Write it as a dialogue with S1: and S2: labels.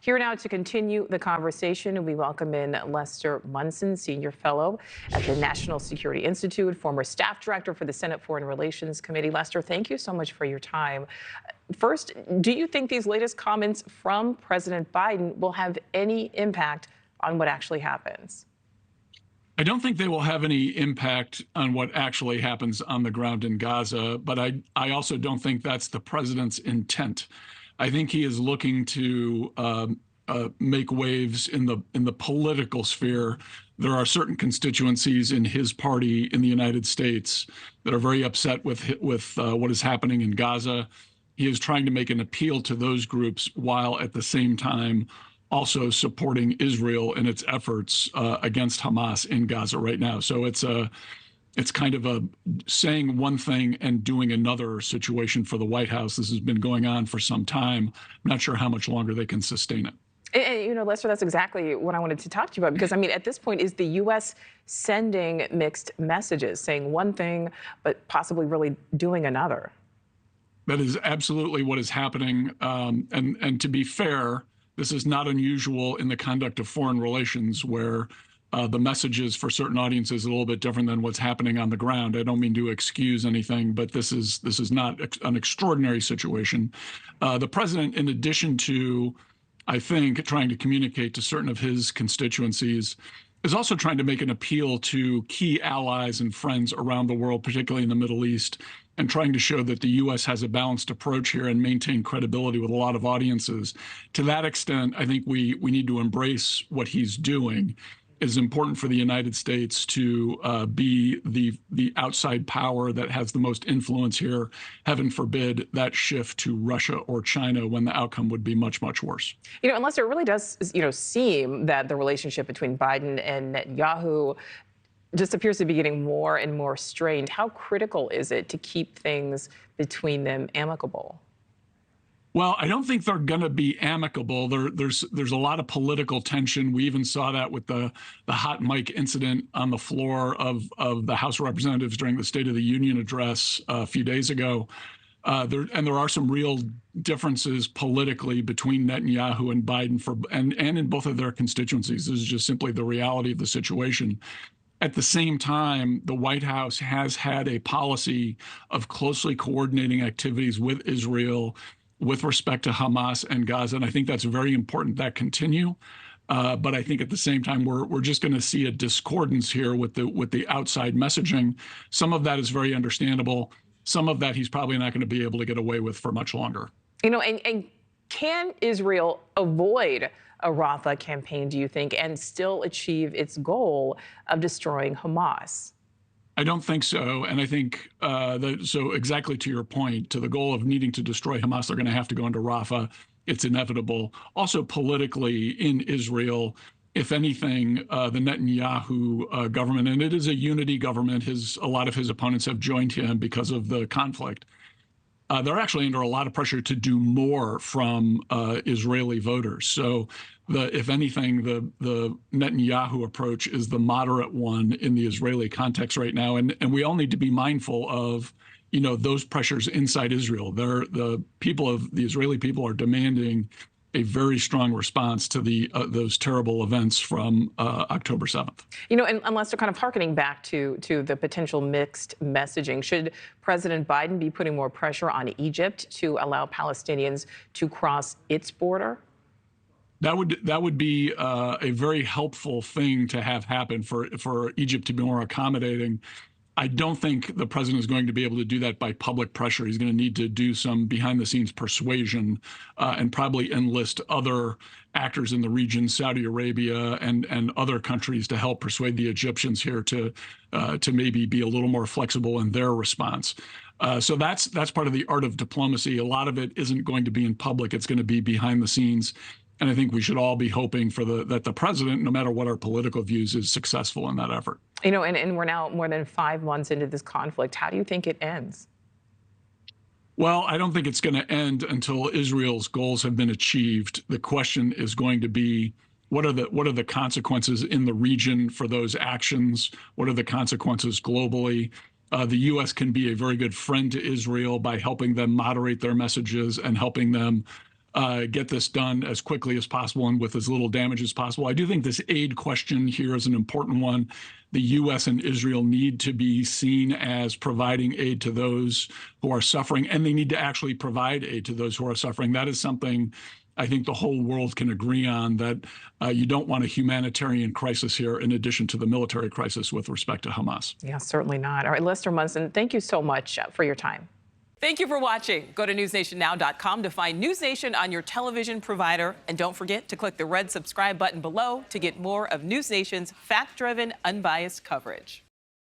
S1: Here now to continue the conversation, we welcome in Lester Munson, Senior Fellow at the National Security Institute, former Staff Director for the Senate Foreign Relations Committee. Lester, thank you so much for your time. First, do you think these latest comments from President Biden will have any impact on what actually happens?
S2: I don't think they will have any impact on what actually happens on the ground in Gaza, but I also don't think that's the president's intent. I think he is looking to make waves in the political sphere. There are certain constituencies in his party in the United States that are very upset with what is happening in Gaza. He is trying to make an appeal to those groups while at the same time also supporting Israel in its efforts against Hamas in Gaza right now. So it's kind of a saying one thing and doing another situation for the White House. This has been going on for some time. I'm not sure how much longer they can sustain it.
S1: And, you know, Lester, that's exactly what I wanted to talk to you about, because, I mean, at this point, is the U.S. sending mixed messages, saying one thing, but possibly really doing another?
S2: That is absolutely what is happening. And to be fair, this is not unusual in the conduct of foreign relations, where the messages for certain audiences are a little bit different than what's happening on the ground. I don't mean to excuse anything, but this is not an extraordinary situation. The president, in addition to, I think, trying to communicate to certain of his constituencies, is also trying to make an appeal to key allies and friends around the world, particularly in the Middle East, and trying to show that the U.S. has a balanced approach here and maintain credibility with a lot of audiences. To that extent, I think we need to embrace what he's doing. It is important for the United States to be the outside power that has the most influence here. Heaven forbid that shift to Russia or China, when the outcome would be much, much worse.
S1: You know, unless it really does, you know, seem that the relationship between Biden and Netanyahu just appears to be getting more and more strained. How critical is it to keep things between them amicable?
S2: Well, I don't think they're going to be amicable. There's a lot of political tension. We even saw that with the hot mic incident on the floor of the House of Representatives during the State of the Union address a few days ago. There are some real differences politically between Netanyahu and Biden and in both of their constituencies. This is just simply the reality of the situation. At the same time, the White House has had a policy of closely coordinating activities with Israel with respect to Hamas and Gaza, and I think that's very important that continue. But I think at the same time, we're just going to see a discordance here with the outside messaging. Some of that is very understandable. Some of that he's probably not going to be able to get away with for much longer.
S1: You know, and can Israel avoid a Rafah campaign, do you think, and still achieve its goal of destroying Hamas?
S2: I don't think so. And I think so exactly to your point, to the goal of needing to destroy Hamas, they're going to have to go into Rafah. It's inevitable. Also politically in Israel, if anything, the Netanyahu government, and it is a unity government, a lot of his opponents have joined him because of the conflict. They're actually under a lot of pressure to do more from Israeli voters. So, if anything, the Netanyahu approach is the moderate one in the Israeli context right now, and we all need to be mindful of, you know, those pressures inside Israel. The Israeli people are demanding a very strong response to those terrible events from October 7th.
S1: You know, and unless they're kind of harkening back to the potential mixed messaging, should President Biden be putting more pressure on Egypt to allow Palestinians to cross its border?
S2: That would be a very helpful thing to have happen for Egypt to be more accommodating. I don't think the president is going to be able to do that by public pressure. He's going to need to do some behind-the-scenes persuasion and probably enlist other actors in the region, Saudi Arabia and other countries, to help persuade the Egyptians here to maybe be a little more flexible in their response. So that's part of the art of diplomacy. A lot of it isn't going to be in public. It's going to be behind the scenes. And I think we should all be hoping that the president, no matter what our political views, is successful in that effort.
S1: You know, and we're now more than 5 months into this conflict. How do you think it ends?
S2: Well, I don't think it's going to end until Israel's goals have been achieved. The question is going to be, what are the consequences in the region for those actions? What are the consequences globally? The U.S. can be a very good friend to Israel by helping them moderate their messages and helping them get this done as quickly as possible and with as little damage as possible. I do think this aid question here is an important one. The U.S. and Israel need to be seen as providing aid to those who are suffering, and they need to actually provide aid to those who are suffering. That is something I think the whole world can agree on, that you don't want a humanitarian crisis here in addition to the military crisis with respect to Hamas.
S1: Yeah, certainly not. All right, Lester Munson, thank you so much for your time.
S3: Thank you for watching. Go to newsnationnow.com to find News Nation on your television provider. And don't forget to click the red subscribe button below to get more of News Nation's fact-driven, unbiased coverage.